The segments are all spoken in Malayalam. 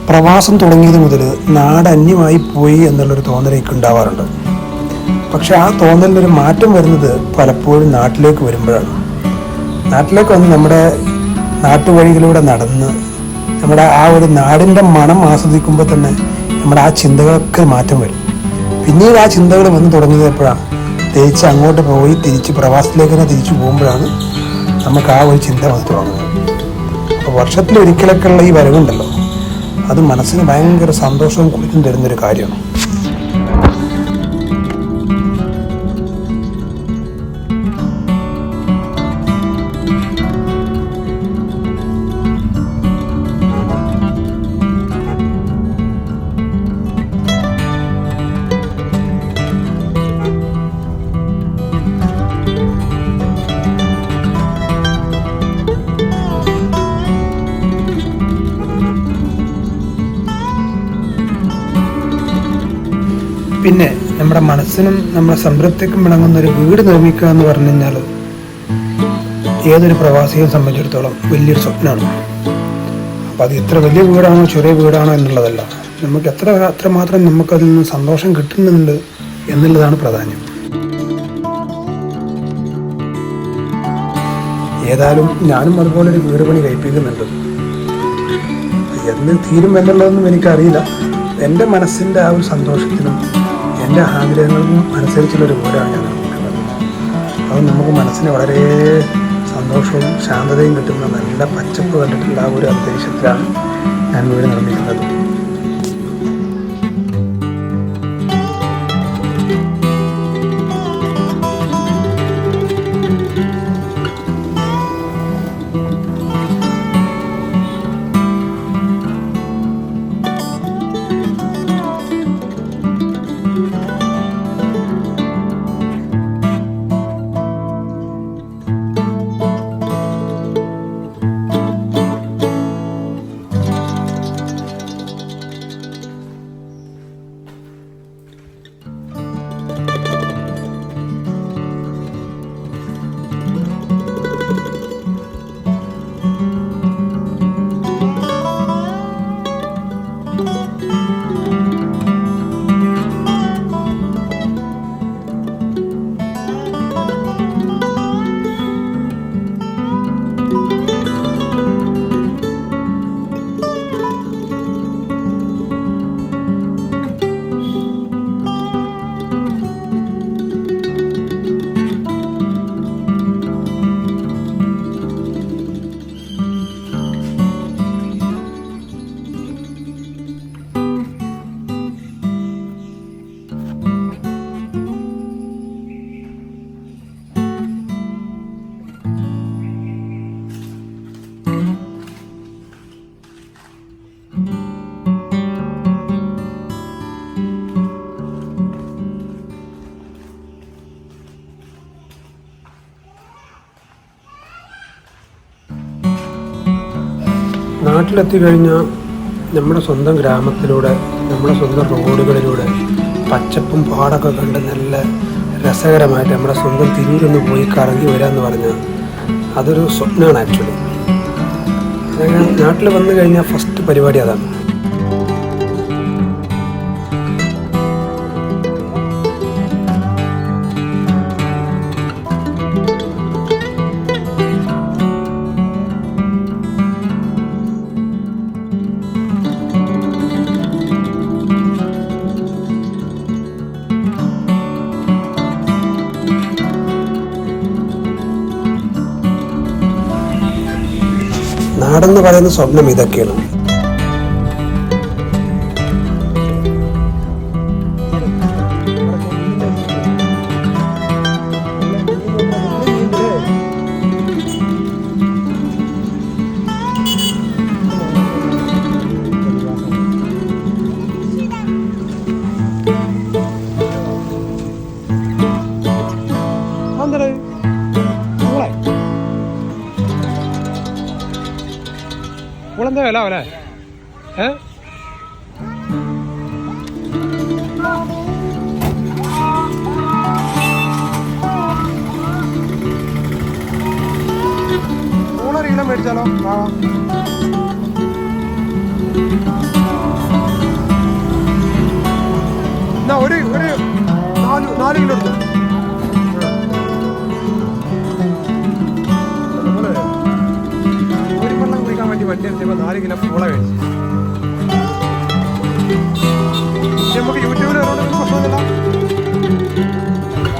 പ്രവാസം തുടങ്ങിയത് മുതൽ നാട് അന്യമായി പോയി എന്നുള്ളൊരു തോന്നലേക്ക് ഉണ്ടാവാറുണ്ട്. പക്ഷെ ആ തോന്നലിനൊരു മാറ്റം വരുന്നത് പലപ്പോഴും നാട്ടിലേക്ക് വരുമ്പോഴാണ്. നാട്ടിലേക്ക് വന്ന് നമ്മുടെ നാട്ടുവഴികളിലൂടെ നടന്ന് നമ്മുടെ ആ ഒരു നാടിൻ്റെ മണം ആസ്വദിക്കുമ്പോൾ തന്നെ നമ്മുടെ ആ ചിന്തകളൊക്കെ മാറ്റം വരും. പിന്നീട് ആ ചിന്തകൾ വന്ന് തുടങ്ങിയത് എപ്പോഴാണ്? തിരിച്ച് അങ്ങോട്ട് പോയി തിരിച്ച് പ്രവാസത്തിലേക്ക് തന്നെ തിരിച്ചു പോകുമ്പോഴാണ് നമുക്ക് ആ ഒരു ചിന്ത വന്ന് തുടങ്ങുന്നത്. അപ്പോൾ വർഷത്തിലൊരിക്കലൊക്കെ ഉള്ള ഈ വരവുണ്ടല്ലോ, അത് മനസ്സിന് ഭയങ്കര സന്തോഷവും കുളിച്ചും തരുന്നൊരു കാര്യമാണ്. പിന്നെ നമ്മുടെ മനസ്സിനും നമ്മുടെ സംതൃപ്തിക്കും വിളങ്ങുന്ന ഒരു വീട് നിർമ്മിക്കുക എന്ന് പറഞ്ഞു കഴിഞ്ഞാൽ ഏതൊരു പ്രവാസിയെ സംബന്ധിച്ചിടത്തോളം വലിയൊരു സ്വപ്നമാണ്. അപ്പോൾ അത് എത്ര വലിയ വീടാണോ ചെറിയ വീടാണോ എന്നുള്ളതല്ല, നമുക്ക് അത്രമാത്രം നമുക്കതിൽ നിന്ന് സന്തോഷം കിട്ടുന്നുണ്ട് എന്നുള്ളതാണ് പ്രാധാന്യം. ഏതായാലും ഞാനും അതുപോലെ ഒരു വീട് പണി കഴിപ്പിക്കുന്നുണ്ട്. എന്ന് തീരും എന്നുള്ളതൊന്നും എനിക്കറിയില്ല. എൻ്റെ മനസ്സിൻ്റെ ആ ഒരു സന്തോഷത്തിനും എൻ്റെ ആഗ്രഹങ്ങൾക്കും അനുസരിച്ചുള്ളൊരു വീടാണ് ഞാൻ നിർമ്മിക്കുന്നത്. അത് നമുക്ക് മനസ്സിന് വളരെ സന്തോഷവും ശാന്തതയും കിട്ടുന്ന നല്ല പച്ചപ്പ് കണ്ടിട്ടുള്ള ആ ഒരു അന്തരീക്ഷത്തിലാണ് ഞാൻ വീട് നിർമ്മിക്കുന്നത്. നാട്ടിലെത്തി കഴിഞ്ഞാൽ നമ്മുടെ സ്വന്തം ഗ്രാമത്തിലൂടെ നമ്മുടെ സ്വന്തം റോഡുകളിലൂടെ പച്ചപ്പും പാടൊക്കെ കണ്ട് നല്ല രസകരമായിട്ട് നമ്മുടെ സ്വന്തം തിരൂരൊന്ന് പോയി കറങ്ങി വരാമെന്ന് പറഞ്ഞാൽ അതൊരു സ്വപ്നമാണ് ആക്ച്വലി. നാട്ടിൽ വന്നു കഴിഞ്ഞാൽ ഫസ്റ്റ് പരിപാടി അതാണ്. നാടെന്ന് പറയുന്ന സ്വപ്നം ഇതൊക്കെയാണ്. എന്താ വില അവനെ ൂണൊരു കിലോ മേടിച്ചാലോ? 4 കിലോ എടുത്തു. നമ്മള് ഒരു വെള്ളം കുടിക്കാൻ വേണ്ടി വണ്ടി എടുത്തപ്പോൾ 4 കിലോ പൂള കഴിച്ചു. നമുക്ക് യൂട്യൂബിൽ പ്രശ്നമൊന്നുമില്ല.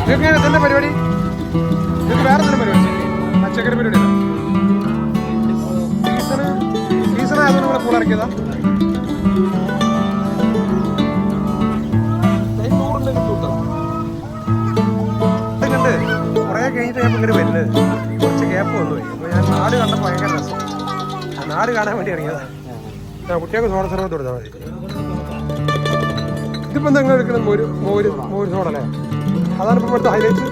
നിങ്ങൾക്ക് തന്നെ പരിപാടി, നിങ്ങൾക്ക് വേറെ തന്നെ പരിപാടി, പച്ചക്കറി പരിപാടി സീസണായതുകൊണ്ട് ഇവിടെ പൂള ഇറക്കിയതാ. കുറേ കഴിഞ്ഞിട്ട് ഞാൻ ഇങ്ങനെ വരുന്നത് കുറച്ച് ഗ്യാപ്പ് വന്നുപോയി. അപ്പോൾ ഞാൻ നാട് കണ്ടപ്പോൾ ഭയങ്കര രസം. ആ നാട് കാണാൻ വേണ്ടി ഇറങ്ങിയതാ. കുട്ടികൾക്ക് സോഡ സർവത്ത് കൊടുത്താൽ മതി. ഇതിപ്പോൾ എന്താ നിങ്ങൾ എടുക്കുന്നത്? മോര് സോഡ അല്ലേ? അതാണ് ഇപ്പോൾ ഇവിടുത്തെ ഹൈലൈറ്റ്.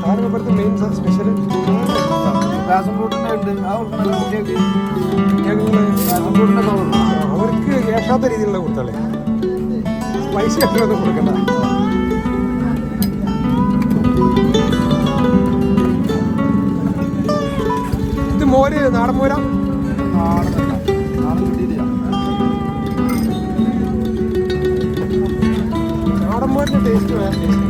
അതാണ് ഇവിടുത്തെ മെയിൻ സ്പെഷ്യൽ. അവർക്ക് ഏഷാത്ത രീതിയിലുള്ള കൊടുത്തല്ലേ, സ്പൈസി ആയിട്ടുള്ളത് കൊടുക്കണ്ട. ഇത് മോര് നാടൻ മോരാ? നാടൻ മോരിന്റെ ടേസ്റ്റ് വേറെ ടേസ്റ്റ്.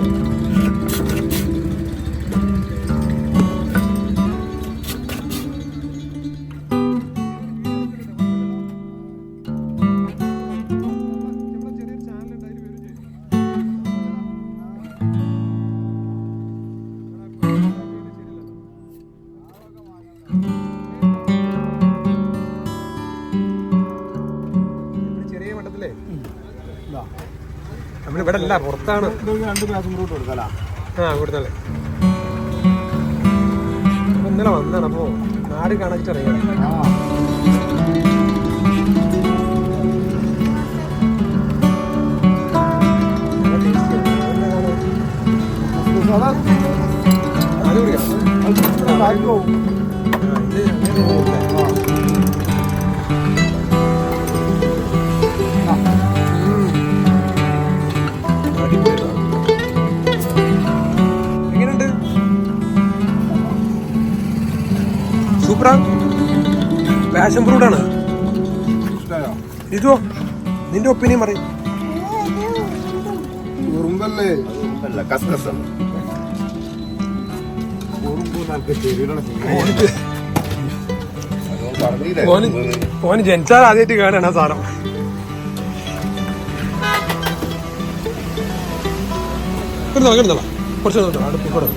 നമ്മളിവിടെ അല്ല, പുറത്താണ്. കൊടുത്തല്ലേ. ഇന്നലെ വന്നാണ്, അപ്പോ നാട് കാണിച്ചറിയാം. അത് എങ്ങനെയുണ്ട്? സൂപ്പറാ. പാഷൻ ഫ്രൂട്ടാണ്. ഇതോ നിന്റെ ഒപ്പീനിയൻ പറയും. ഓന് ജനിച്ചാൽ ആദ്യമായിട്ട് കാണാണ് ആ സാധനം. കിടന്നോളാം കുറച്ച് അടുപ്പിക്കൂടെ.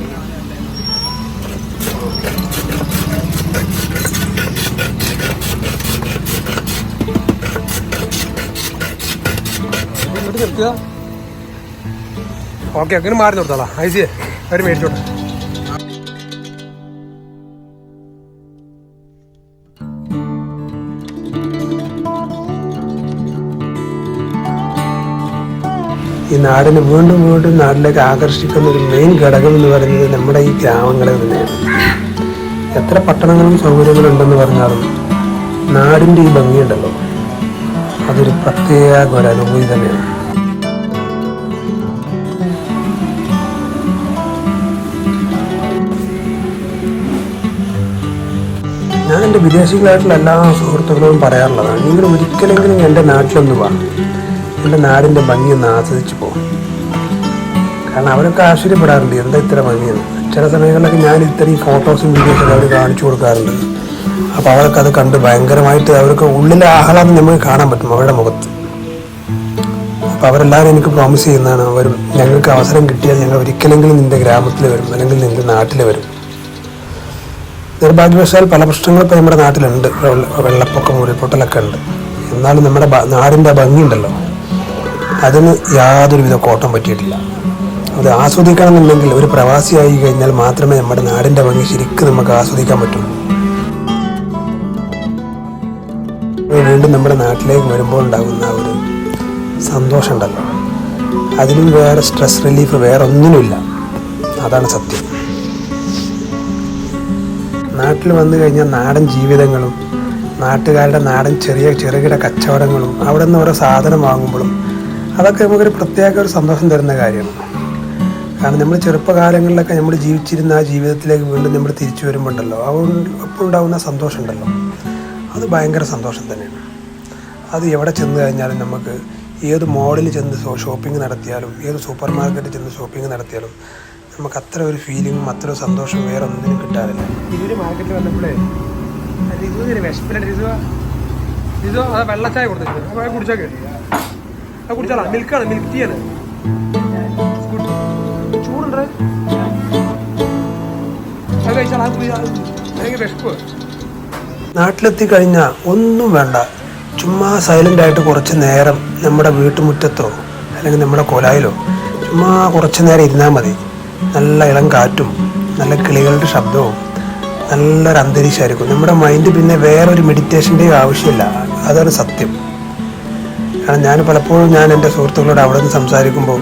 നിർത്തുക. ഓക്കെ, അങ്ങനെ മാറി നിർത്താം. ഐസിയെ അവർ മേടിച്ചോട്ടെ. ഈ നാടിനെ വീണ്ടും വീണ്ടും നാട്ടിലേക്ക് ആകർഷിക്കുന്ന ഒരു മെയിൻ ഘടകം എന്ന് പറയുന്നത് നമ്മുടെ ഈ ഗ്രാമങ്ങളിൽ തന്നെയാണ്. എത്ര പട്ടണങ്ങളും സൗകര്യങ്ങളും ഉണ്ടെന്ന് പറഞ്ഞാലും നാടിൻ്റെ ഈ ഭംഗിയുണ്ടല്ലോ, അതൊരു പ്രത്യേക ഒരു അനുഭൂതി തന്നെയാണ്. ഞാൻ എൻ്റെ വിദേശികളായിട്ടുള്ള എല്ലാ സുഹൃത്തുക്കളോടും പറയാറുള്ളതാണ്, നിങ്ങൾ ഒരിക്കലെങ്കിലും എൻ്റെ നാട്ടിലൊന്ന് വാ, എൻ്റെ നാടിൻ്റെ ഭംഗിയൊന്ന് ആസ്വദിച്ച് പോകും. കാരണം അവരൊക്കെ ആശ്ചര്യപ്പെടാറുണ്ട്, എന്താ ഇത്ര ഭംഗിയെന്ന്. ചില സമയങ്ങളിലൊക്കെ ഞാൻ ഇത്രയും ഫോട്ടോസും വീഡിയോസൊക്കെ അവർ കാണിച്ചു കൊടുക്കാറുണ്ട്. അപ്പോൾ അവർക്ക് അത് കണ്ട് ഭയങ്കരമായിട്ട് അവർക്ക് ഉള്ളിലെ ആഹ്ലാദം നമുക്ക് കാണാൻ പറ്റും അവരുടെ മുഖത്ത്. അപ്പോൾ അവരെല്ലാവരും എനിക്ക് പ്രോമിസ് ചെയ്യുന്നതാണ്, വരും, ഞങ്ങൾക്ക് അവസരം കിട്ടിയാൽ ഞങ്ങൾ ഒരിക്കലെങ്കിലും നിൻ്റെ ഗ്രാമത്തിൽ വരും, അല്ലെങ്കിൽ നിൻ്റെ നാട്ടിൽ വരും. നിർഭാഗ്യവശാൽ പല പ്രശ്നങ്ങളും ഇപ്പോൾ നമ്മുടെ നാട്ടിലുണ്ട്. വെള്ളപ്പൊക്കം, ഉരുൾപൊട്ടലൊക്കെ ഉണ്ട്. എന്നാലും നമ്മുടെ നാടിൻ്റെ ഭംഗിയുണ്ടല്ലോ, അതിന് യാതൊരുവിധ കോട്ടം പറ്റിയിട്ടില്ല. അത് ആസ്വദിക്കണമെന്നുണ്ടെങ്കിൽ ഒരു പ്രവാസിയായി കഴിഞ്ഞാൽ മാത്രമേ നമ്മുടെ നാടിൻ്റെ ഭംഗി ശരിക്കും നമുക്ക് ആസ്വദിക്കാൻ പറ്റുള്ളൂ. വീണ്ടും നമ്മുടെ നാട്ടിലേക്ക് വരുമ്പോൾ ഉണ്ടാകുന്ന ഒരു സന്തോഷം ഉണ്ടല്ലോ, അതിലും വേറെ സ്ട്രെസ് റിലീഫ് വേറെ ഒന്നിനുമില്ല. അതാണ് സത്യം. നാട്ടിൽ വന്നു കഴിഞ്ഞാൽ നാടൻ ജീവിതങ്ങളും നാട്ടുകാരുടെ നാടൻ ചെറുകിട കച്ചവടങ്ങളും അവിടെ നിന്ന് ഓരോ സാധനം വാങ്ങുമ്പോഴും അതൊക്കെ നമുക്കൊരു പ്രത്യേക ഒരു സന്തോഷം തരുന്ന കാര്യമാണ്. കാരണം നമ്മൾ ചെറുപ്പകാലങ്ങളിലൊക്കെ നമ്മൾ ജീവിച്ചിരുന്ന ആ ജീവിതത്തിലേക്ക് വീണ്ടും നമ്മൾ തിരിച്ചു വരുമ്പോണ്ടല്ലോ, അപ്പോൾ ഉണ്ടാകുന്ന സന്തോഷം ഉണ്ടല്ലോ, അത് ഭയങ്കര സന്തോഷം തന്നെയാണ്. അത് എവിടെ ചെന്ന് കഴിഞ്ഞാലും നമുക്ക് ഏത് മോളിൽ ചെന്ന് ഷോപ്പിംഗ് നടത്തിയാലും ഏത് സൂപ്പർ മാർക്കറ്റിൽ ചെന്ന് ഷോപ്പിംഗ് നടത്തിയാലും നമുക്ക് അത്ര ഒരു ഫീലിങ്ങും അത്ര ഒരു സന്തോഷം വേറെ ഒന്നിനും കിട്ടാറില്ല. ഇതൊരു മാർക്കറ്റിൽ വന്നപ്പോഴേ റിസുവിന് വിശപ്പില്ല. റിസു അത് വെള്ളച്ചായ കൊടുത്തിട്ടുണ്ട്. അപ്പോൾ അത് കുടിച്ചാൽ കേട്ടി അത് കുടിച്ചാലാ മിൽക്കാണ്, മിൽക്ക് ടീ ആണ്. ചൂടുണ്ട് അത് കഴിച്ചാൽ അത് ഭയങ്കര വിശപ്പ്. നാട്ടിലെത്തി കഴിഞ്ഞാൽ ഒന്നും വേണ്ട, ചുമ്മാ സൈലൻ്റായിട്ട് കുറച്ച് നേരം നമ്മുടെ വീട്ടുമുറ്റത്തോ അല്ലെങ്കിൽ നമ്മുടെ കൊലായിലോ ചുമ്മാ കുറച്ച് നേരം ഇരുന്നാൽ മതി. നല്ല ഇളം കാറ്റും നല്ല കിളികളുടെ ശബ്ദവും നല്ലൊരു അന്തരീക്ഷമായിരിക്കും. നമ്മുടെ മൈൻഡ് പിന്നെ വേറൊരു മെഡിറ്റേഷൻ്റെയും ആവശ്യമില്ല. അതാണ് സത്യം. കാരണം ഞാൻ പലപ്പോഴും എൻ്റെ സുഹൃത്തുക്കളോട് അവിടെ നിന്ന് സംസാരിക്കുമ്പോൾ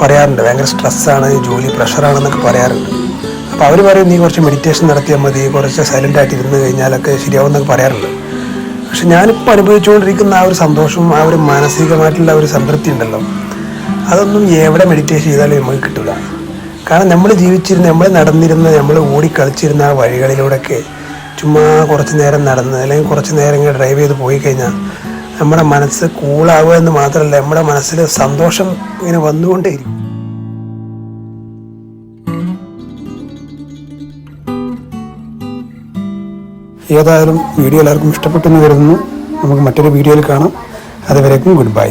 പറയാറുണ്ട്, ഭയങ്കര സ്ട്രെസ്സാണ്, ജോലി പ്രഷറാണെന്നൊക്കെ പറയാറുണ്ട്. അപ്പോൾ അവർ പറയും നീ കുറച്ച് മെഡിറ്റേഷൻ നടത്തിയാൽ മതി, കുറച്ച് സൈലൻ്റായിട്ട് ഇരുന്ന് കഴിഞ്ഞാലൊക്കെ ശരിയാവുമെന്നൊക്കെ പറയാറുണ്ട്. പക്ഷെ ഞാനിപ്പോൾ അനുഭവിച്ചുകൊണ്ടിരിക്കുന്ന ആ ഒരു സന്തോഷവും ആ ഒരു മാനസികമായിട്ടുള്ള ഒരു സംതൃപ്തി ഉണ്ടല്ലോ, അതൊന്നും എവിടെ മെഡിറ്റേഷൻ ചെയ്താലും നമുക്ക് കിട്ടില്ല. കാരണം നമ്മൾ ജീവിച്ചിരുന്ന, നമ്മൾ നടന്നിരുന്ന, നമ്മൾ ഓടിക്കളിച്ചിരുന്ന ആ വഴികളിലൂടെയൊക്കെ ചുമ്മാ കുറച്ച് നേരം നടന്ന് അല്ലെങ്കിൽ കുറച്ച് നേരം ഇങ്ങനെ ഡ്രൈവ് ചെയ്ത് പോയി കഴിഞ്ഞാൽ നമ്മുടെ മനസ്സ് കൂളാവുക എന്ന് മാത്രമല്ല, നമ്മുടെ മനസ്സിൽ സന്തോഷം ഇങ്ങനെ വന്നുകൊണ്ടേയിരിക്കും. ഏതായാലും വീഡിയോ എല്ലാവർക്കും ഇഷ്ടപ്പെട്ടെന്ന് കരുതുന്നു. നമുക്ക് മറ്റൊരു വീഡിയോയിൽ കാണാം. അതുവരേക്കും ഗുഡ് ബൈ.